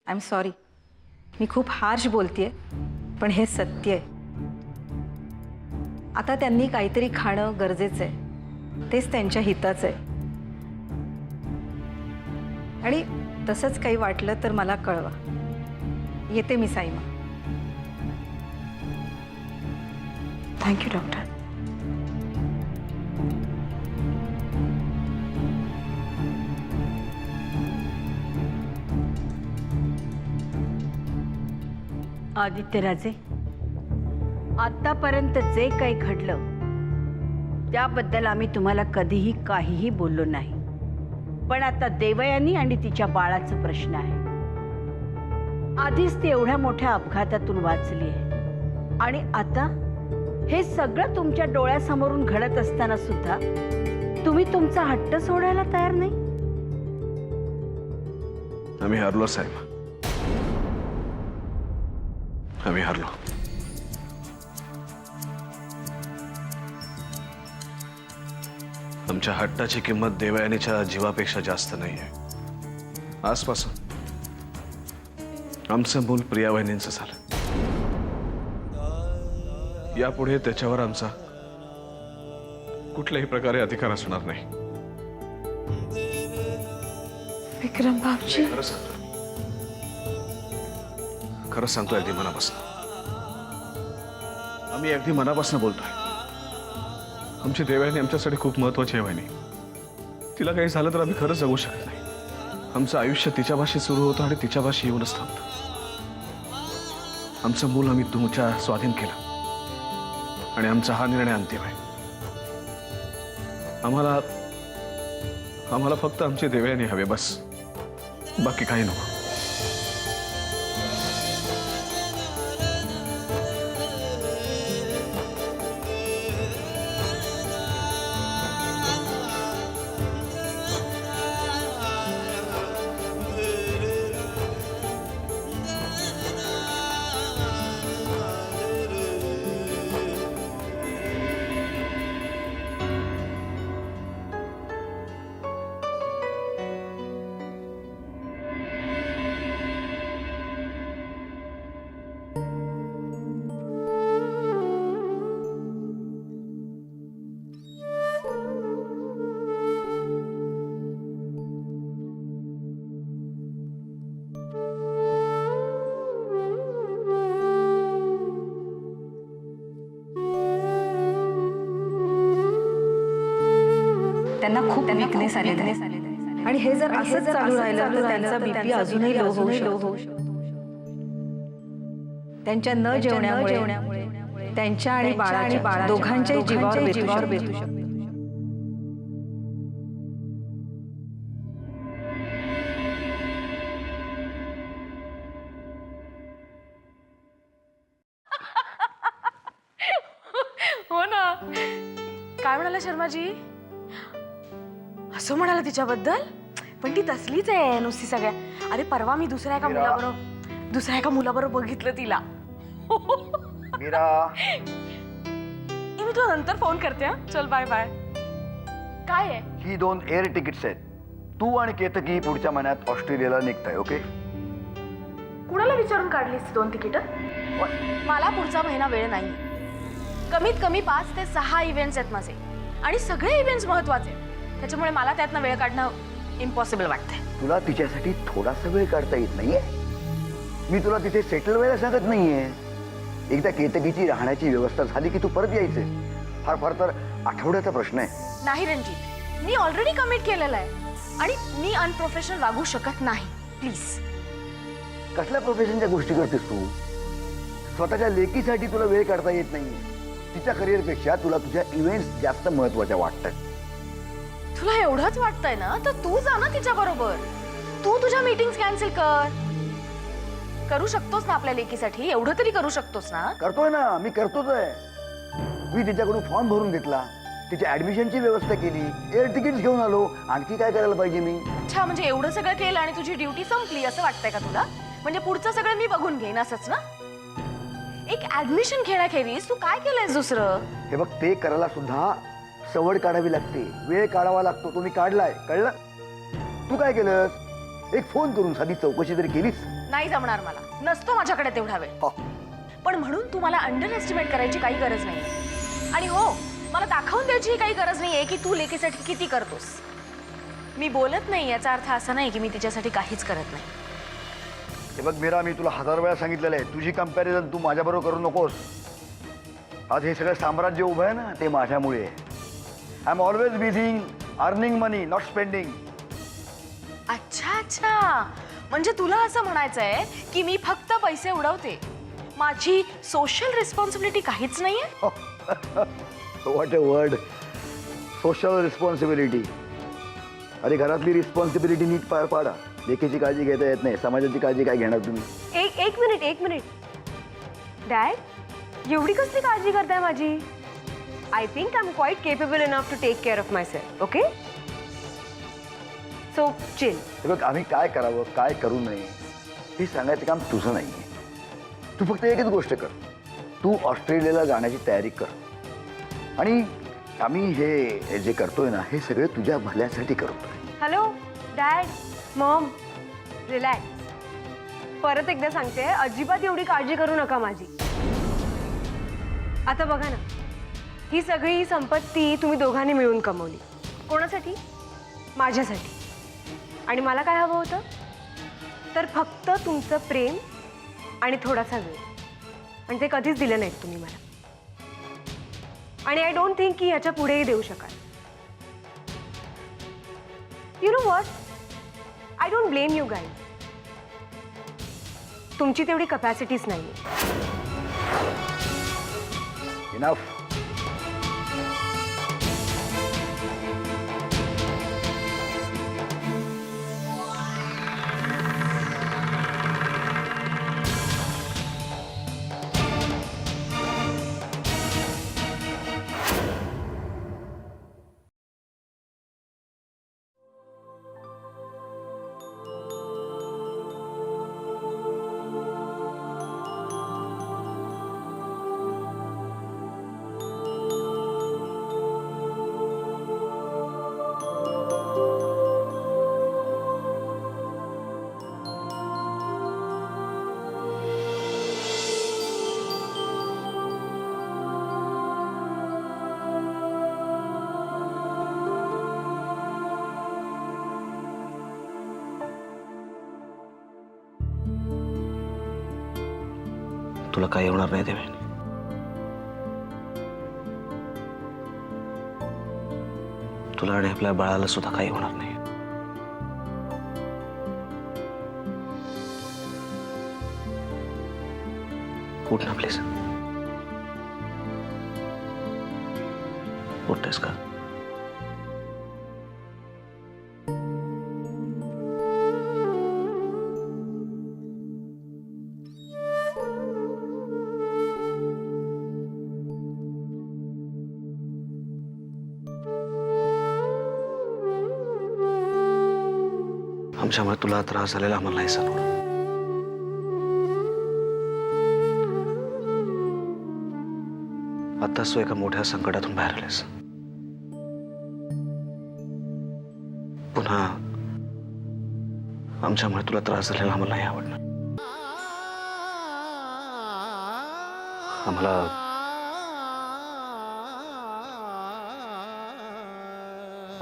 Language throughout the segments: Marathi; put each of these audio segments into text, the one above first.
आय एम सॉरी, मी खूप हार्श बोलतेय, पण हे सत्य आहे. आता त्यांनी काहीतरी खाणं गरजेचं आहे, तेच त्यांच्या हिताचं आहे. आणि तसंच काही वाटलं तर मला कळवा. येते मी साईमा. Thank you doctor. आदित्यराजे, आतापर्यंत जे काही घडलं त्याबद्दल आम्ही तुम्हाला कधीही काहीही बोललो नाही. पण आता देवयानी आणि तिच्या बाळाचा प्रश्न आहे. आधीच ती एवढ्या मोठ्या अपघातातून वाचली आहे आणि आता हे सगळं तुमच्या डोळ्यासमोरून घडत असताना सुद्धा तुम्ही तुमचा हट्ट सोडायला तयार नाही. आम्ही हरलो साहेब, आम्ही हरलो. आमच्या हट्टाची किंमत देवयानीच्या जीवापेक्षा जास्त नाहीये. आजपासून आमचं मूल प्रिया वहिनींचं झालं. यापुढे त्याच्यावर आमचा कुठल्याही प्रकारे अधिकार असणार नाही. विक्रम बाबजी, खरंच सांगतोय, अगदी मनापासून. आम्ही अगदी मनापासून बोलतोय. आमची देवयानी आमच्यासाठी खूप महत्वाची आहे. वहिनी, तिला काही झालं तर आम्ही खरंच जगू शकत नाही. आमचं आयुष्य तिच्यापाशी सुरू होतं आणि तिच्यापाशी येऊनच थांबतं. आमचं मूल आम्ही तुमच्या स्वाधीन केलं आणि आमचा हा निर्णय अंतिम आहे. आम्हाला फक्त आमची देवयानी हवे, बस. बाकी काही नको. त्यांना खूप विकनेस आलेला आहे आणि हे जर असंच चालू राहिलं तर त्यांचा बीपी अजूनही लो होऊ शकतो. त्यांच्या न जेवण्यामुळे त्यांच्या आणि बाळाच्या दोघांच्याही जीवावर बेतू शकतो. हो ना. काय म्हणाला शर्माजी? असं म्हणाला तिच्याबद्दल? पण ती तसलीच आहे नुसती सगळ्या. अरे परवा मी दुसऱ्या एका मुलाबरोबर बघितलं तिला. मीरा, मी तुला नंतर फोन करते. चल बाय बाय. काय आहे? ही 2 एअर तिकीट्स आहेत. तू आणि केतकी पुढच्या महिन्यात ऑस्ट्रेलियाला निघताय. ओके? कुणाला विचारून काढलीस 2 तिकीट? मला पुढचा महिना वेळ नाही. कमीत कमी 5 ते 6 इव्हेंट्स आहेत माझे आणि सगळे इव्हेंट्स महत्वाचे आहेत. त्याच्यामुळे मला त्यातनं वेळ काढणं इम्पॉसिबल वाटतंय. तुला तिच्यासाठी थोडासा वेळ काढता येत नाहीये? मी तुला तिथे सेटल व्हायला सांगत नाहीये. एकदा केतकीची राहण्याची व्यवस्था झाली की तू परत यायचे. फार फार तर आठवड्याचा प्रश्न आहे. नाही रणजित, मी ऑलरेडी कमिट केलेलं आहे आणि मी अनप्रोफेशनल वागू शकत नाही. प्लीज. कसल्या प्रोफेशनच्या गोष्टी करतेस तू? स्वतःच्या लेकीसाठी तुला वेळ काढता येत नाहीये. तिच्या करिअरपेक्षा तुला तुझ्या इव्हेंट्स जास्त महत्वाच्या वाटतात. तुला एवढंच वाटतंय ना तर तू जा ना तिच्या बरोबर. तू तुझ्या मीटिंग्स कॅन्सल करू शकतोस ना आपल्या लेकीसाठी. एवढं तरी करू शकतोस ना? करतोय ना, मी करतोच आहे. मी तिच्याकडून फॉर्म भरून घेतला, तिच्या ऍडमिशनची व्यवस्था केली, एअर तिकीट घेऊन आलो. आणखी काय करायला पाहिजे मी? अच्छा, म्हणजे एवढं सगळं केलं आणि तुझी ड्युटी संपली असं वाटतंय का तुला? म्हणजे पुढचं सगळं मी बघून घेईन असंच ना? एक ऍडमिशन घेण्याखेरीज तू काय केलंयस दुसरं? हे बघ, ते करायला सुद्धा सवड काढावी लागते, वेळ काढावा लागतो. तो मी काढलाय, कळलं? तू काय केलंस? एक फोन करून साधी चौकशी तरी केलीस? नाही जमणार मला, नसतो माझ्याकडे तेवढा वेळ. हो. पण म्हणून तू मला अंडर एस्टिमेट करायची काही गरज नाही. आणि हो, मला दाखवून द्यायची काही गरज नाहीये की तू लेकीसाठी किती करतोस. मी बोलत नाही याचा अर्थ असा नाही की मी तिच्यासाठी काहीच करत नाही. हे बघ मीरा, मी तुला 1000 वेळा सांगितलेलं आहे, तुझी कंपॅरिझन तू माझ्याबरोबर करू नकोस. आज हे सगळं साम्राज्य उभं आहे ना, ते माझ्यामुळे आहे. I am always busy earning money, not spending. अच्छा अच्छा, म्हणजे तुला असं म्हणायचं आहे की मी फक्त पैसे उडवते, माझी सोशल रिस्पॉन्सिबिलिटी काहीच नाहीये. What a word, social responsibility. अरे घरातली रिस्पॉन्सिबिलिटी नीट पार पाडा. लेकीची काळजी घेता येत नाही, समाजाची काळजी काय घेणार तुम्ही? एक मिनिट डॅड, एवढी कसली काळजी करताय माझी? I think I am quite capable enough to take care of myself. Okay, so chill. हे बघ, आम्ही काय करावं काय करू नये हे सांगायचं काम तुझं नाही आहे. तू फक्त एकच गोष्ट कर, तू ऑस्ट्रेलियाला जाण्याची तयारी कर. आणि आम्ही हे जे करतोय ना, हे सगळे तुझ्या भल्यासाठी करतोय. Hello dad, Maugham, relax. परत एकदा सांगते, अजिबात एवढी काळजी करू नका माझी. आता बघा ना, ही सगळी संपत्ती तुम्ही दोघांनी मिळून कमवली. कोणासाठी? माझ्यासाठी. आणि मला काय हवं होतं? तर फक्त तुमचं प्रेम आणि थोडासा वेळ. आणि ते कधीच दिलं नाहीत तुम्ही मला. आणि आय डोंट थिंक की ह्याच्या पुढेही देऊ शकाल. You know what, I don't blame you guys. तुमची तेवढी कपॅसिटीच नाही. इनफ. तुला काही होणार नाही देवेन. तुला आणि आपल्या बाळाला सुद्धा काही होणार नाही. उठ ना प्लीज. उठतेस का? आमच्यामुळे तुला त्रास झालेला आम्हाला नाही सांगू. आताच तू एका मोठ्या संकटातून बाहेर आलेस. पुन्हा आमच्यामुळे तुला त्रास झालेला आम्हाला नाही आवडणार.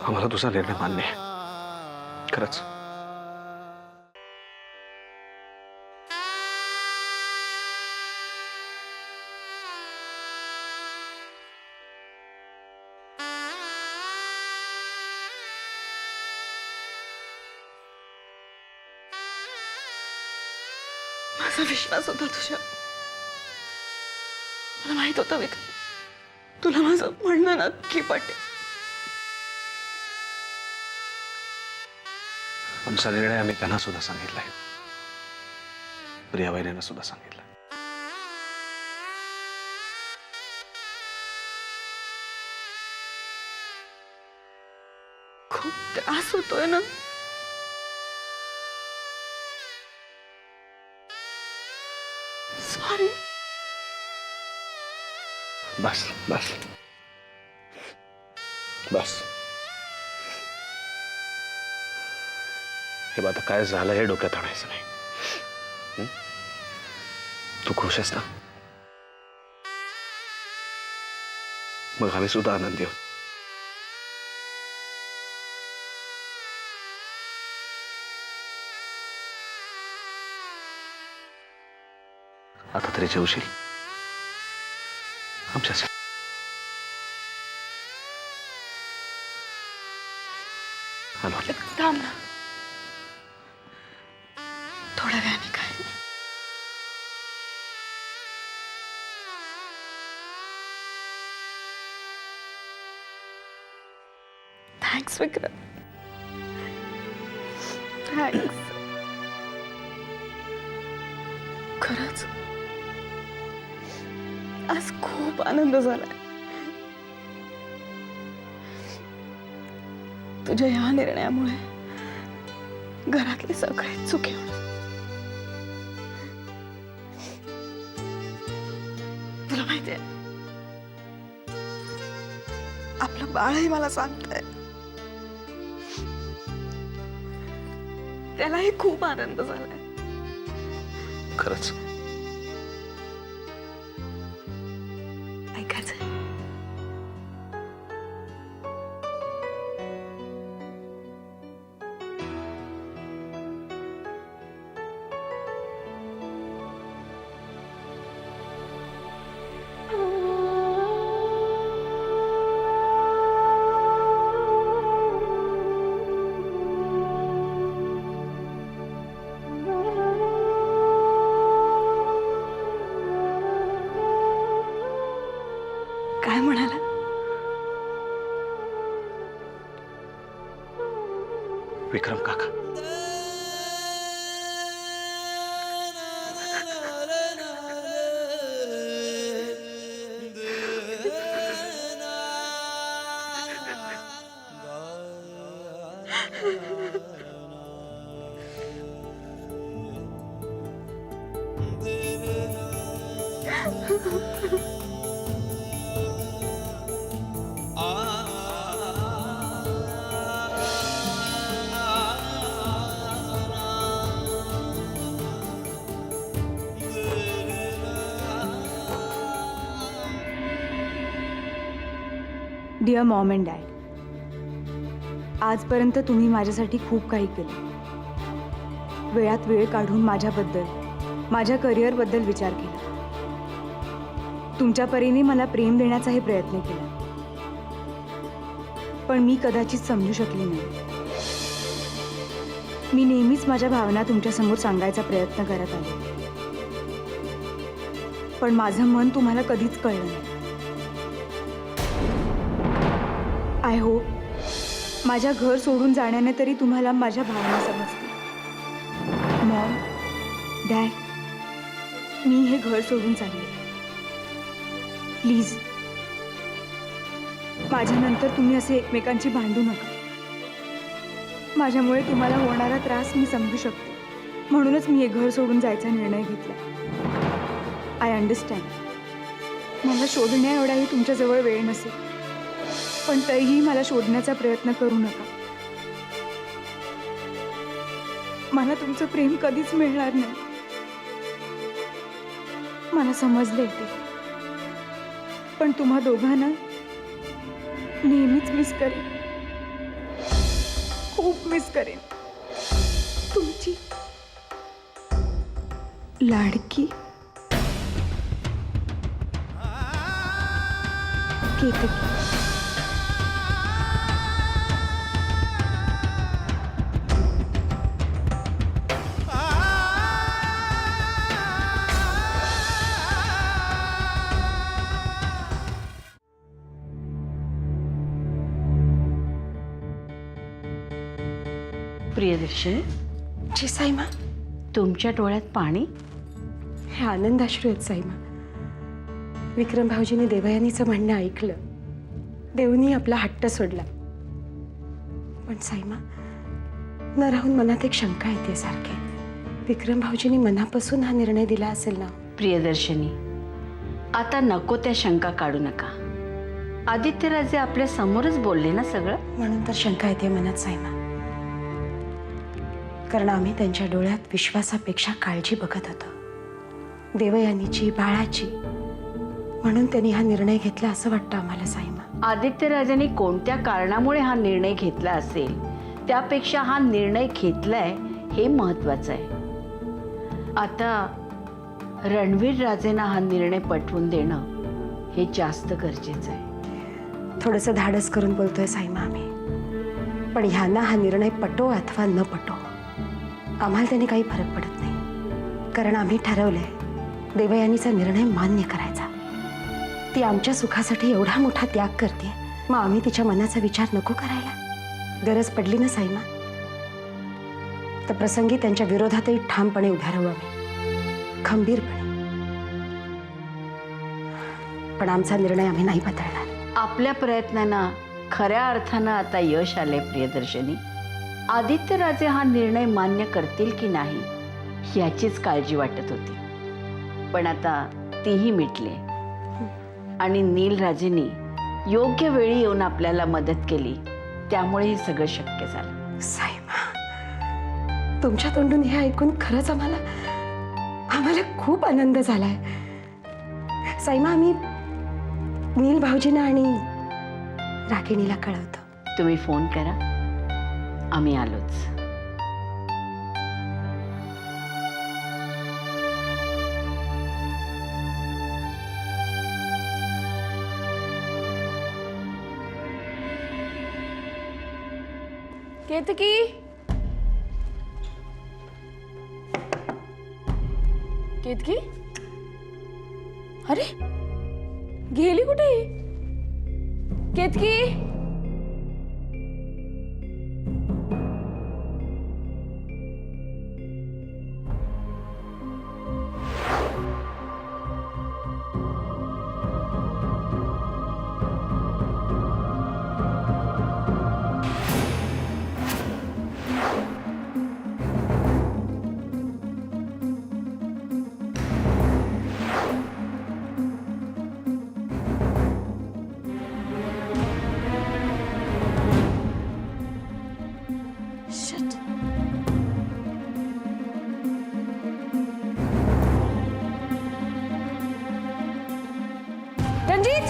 आम्हाला तुझा निर्णय मान्य आहे खरंच. माझा विश्वास होता तुझ्या. मला माहित होतं विक, तुला माझं म्हणणं नक्की पटेल. आमचा निर्णय आम्ही त्यांना सुद्धा सांगितलाय, प्रियाबाईंना सुद्धा सांगितलं. खूप त्रास होतोय ना. सॉरी. बस बस बस. हे बघ, आता काय झालं हे डोक्यात आणायचं नाही. तू खुश आहेस ना? मग आम्ही सुद्धा आनंदी आहोत. आता तरी जेवशील आमच्यासाठी. हॅलो. थांब ना, थोड्या वेळाने काय. थँक्स विक्रम, थँक्स. खरंच आज खूप आनंद झालाय तुझ्या ह्या निर्णयामुळे. घरातले सगळे सुखी होणार. तुला माहितीये, आपलं बाळही मला सांगतंय त्यालाही खूप आनंद झालाय. खरंच ऐकायचंय? काय म्हणाला? विक्रम काका. डिअर मॉम अँड डॅड, आजपर्यंत तुम्ही माझ्यासाठी खूप काही केलं. वेळात वेळ काढून माझ्याबद्दल, माझ्या करिअरबद्दल विचार केला. तुमच्या परीने मला प्रेम देण्याचाही प्रयत्न केला, पण मी कदाचित समजू शकली नाही. मी नेहमीच माझ्या भावना तुमच्यासमोर सांगायचा प्रयत्न करत आले, पण माझं मन तुम्हाला कधीच कळलं नाही. आय होप माझ्या घर सोडून जाण्याने तरी तुम्हाला माझ्या भावना समजतील. मॉम, डॅड, मी हे घर सोडून चालले. प्लीज माझ्यानंतर तुम्ही असे एकमेकांची भांडू नका. माझ्यामुळे तुम्हाला होणारा त्रास मी समजू शकते, म्हणूनच मी हे घर सोडून जायचा निर्णय घेतला. आय अंडरस्टँड, मला शोधण्या एवढाही तुमच्याजवळ वेळ नसेल, पण तरीही मला शोधण्याचा प्रयत्न करू नका. मला तुमचं प्रेम कधीच मिळणार नाही, मला समजले ते. पण तुम्हा दोघांना नेहमीच मिस करेन, खूप मिस करेन. तुमची लाडकी केतकी. प्रियदर्शनी, जी साईमा, तुमच्या डोळ्यात पाणी? हे आनंदाश्रू आहेत साईमा. विक्रम भाऊजींनी देवयानीचं म्हणणं ऐकलं, देवनी आपला हट्ट सोडला. पण साईमा, न राहून मनात एक शंका येते सारखी. विक्रम भाऊजींनी मनापासून हा निर्णय दिला असेल ना? प्रियदर्शनी, आता नको त्या शंका काढू नका. आदित्यराजे आपल्या समोरच बोलले ना सगळं. म्हणून तर शंका येते मनात साईमा. कारण आम्ही त्यांच्या डोळ्यात विश्वासापेक्षा काळजी बघत होतो, देवयानीची, बाळाची. म्हणून त्यांनी हा निर्णय घेतला असं वाटतं आम्हाला साईमा. आदित्यराजांनी कोणत्या कारणामुळे हा निर्णय घेतला असेल त्यापेक्षा हा निर्णय घेतलाय हे महत्वाचं आहे. आता रणवीर राजेंना हा निर्णय पटवून देणं हे जास्त गरजेचं आहे. थोडंसं धाडस करून बोलतोय साईमा आम्ही, पण ह्यांना हा निर्णय पटो अथवा न पटो आम्हाला त्यांनी काही फरक पडत नाही. कारण आम्ही ठरवलंय देवयानीचा निर्णय मान्य करायचा. ती आमच्या सुखासाठी एवढा मोठा त्याग करते, मग आम्ही तिच्या मनाचा विचार नको करायला? गरज पडली ना साईमा तर प्रसंगी त्यांच्या विरोधातही ठामपणे उभ्या राहू आम्ही, खंबीरपणे. पण आमचा निर्णय आम्ही नाही बदलणार. आपल्या प्रयत्नांना खऱ्या अर्थानं आता यश आलंय प्रियदर्शनी. आदित्यराजे हा निर्णय मान्य करतील की नाही याचीच काळजी वाटत होती, पण आता तीही मिटली आणि नीलराजेंनी योग्य वेळी येऊन आपल्याला मदत केली, त्यामुळे हे सगळं शक्य झालं. साईमा, तुमच्या तोंडून हे ऐकून खरंच आम्हाला खूप आनंद झालाय. साईमा, आम्ही नील भाऊजींना आणि रागिणीला कळवतो. तुम्ही फोन करा, आम्ही आलोच. केतकी, केतकी, अरे गेली कुठे ही? केतकी, रणजित,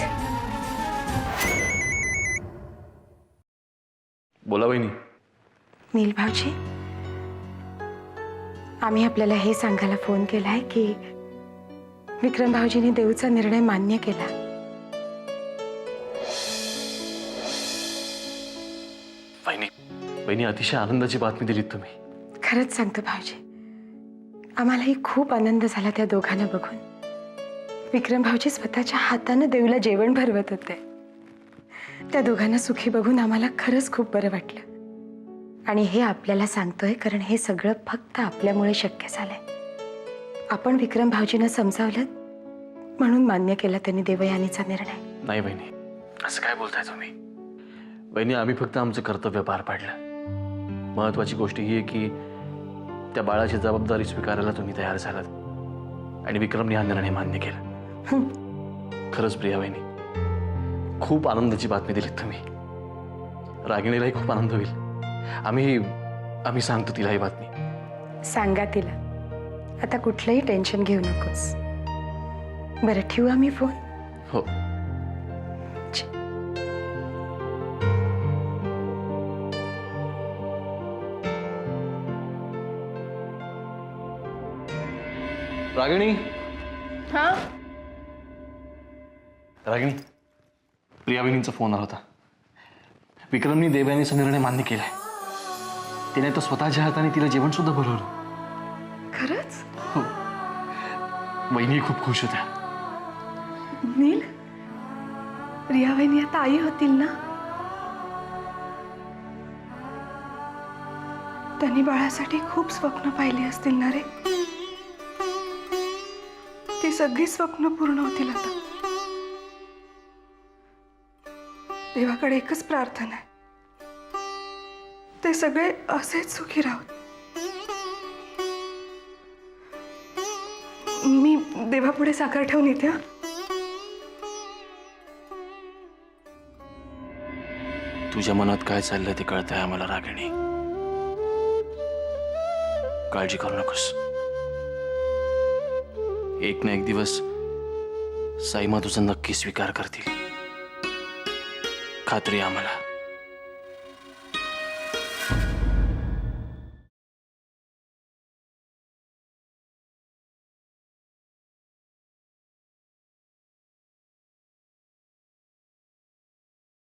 बोला वहिनी. नील भाऊजी, आम्ही आपल्याला हे सांगायला फोन केलाय की विक्रम भाऊजींनी देऊचा निर्णय मान्य केला. वहिनी, अतिशय आनंदाची बातमी दिलीत तुम्ही. खरंच सांगतो भाऊजी, आम्हालाही खूप आनंद झाला त्या दोघांना बघून. विक्रम भाऊजी स्वतःच्या हातानं देऊला जेवण भरवत होते. त्या दोघांना सुखी बघून आम्हाला खरंच खूप बरं वाटलं. आणि हे आपल्याला सांगतोय कारण हे सगळं फक्त आपल्यामुळे शक्य झालंय. आपण विक्रम भाऊजींना समजावलं म्हणून मान्य केला त्यांनी देवयानीचा निर्णय. नाही वहिनी, असं काय बोलताय तुम्ही? वहिनी, आम्ही फक्त आमचं कर्तव्य पार पाडलं. महत्वाची गोष्ट ही आहे की त्या बाळाची जबाबदारी स्वीकारायला तुम्ही तयार झालात आणि विक्रमने हा निर्णय मान्य केला. खरंच प्रिया वहिनी, खूप आनंदाची बातमी दिलीत तुम्ही. रागिणीलाही खूप आनंद होईल. आम्ही सांगतो तिला ही बातमी. सांगा तिला. आता कुठलंही टेन्शन घेऊ नकोस. बरं, ठेवू आम्ही फोन? हो. रागिणी, हा, रागिणी, प्रिया वहिनींचा फोन आला होता. विक्रमनी देवयानीचा निर्णय मान्य केलाय. तिने तर स्वतःच्या हाताने तिला जेवण सुद्धा बोलवलं. खरंच? हो. वहिनी खूप खुश होत्या. नील, रिया वहिनी आता आई होतील ना? त्यांनी बाळासाठी खूप स्वप्न पाहिली असतील ना रे? ती सगळी स्वप्न पूर्ण होतील आता. देवाकडे एकच प्रार्थना आहे, ते सगळे असेच सुखी राहत. मी देवापुढे साखर ठेवून येते. हा, तुझ्या मनात काय चाललंय ते कळतंय आम्हाला रागिणी. काळजी करू नकोस. एक ना एक दिवस साईमा तुझा नक्की स्वीकार करतील, खात्री आहे आम्हाला.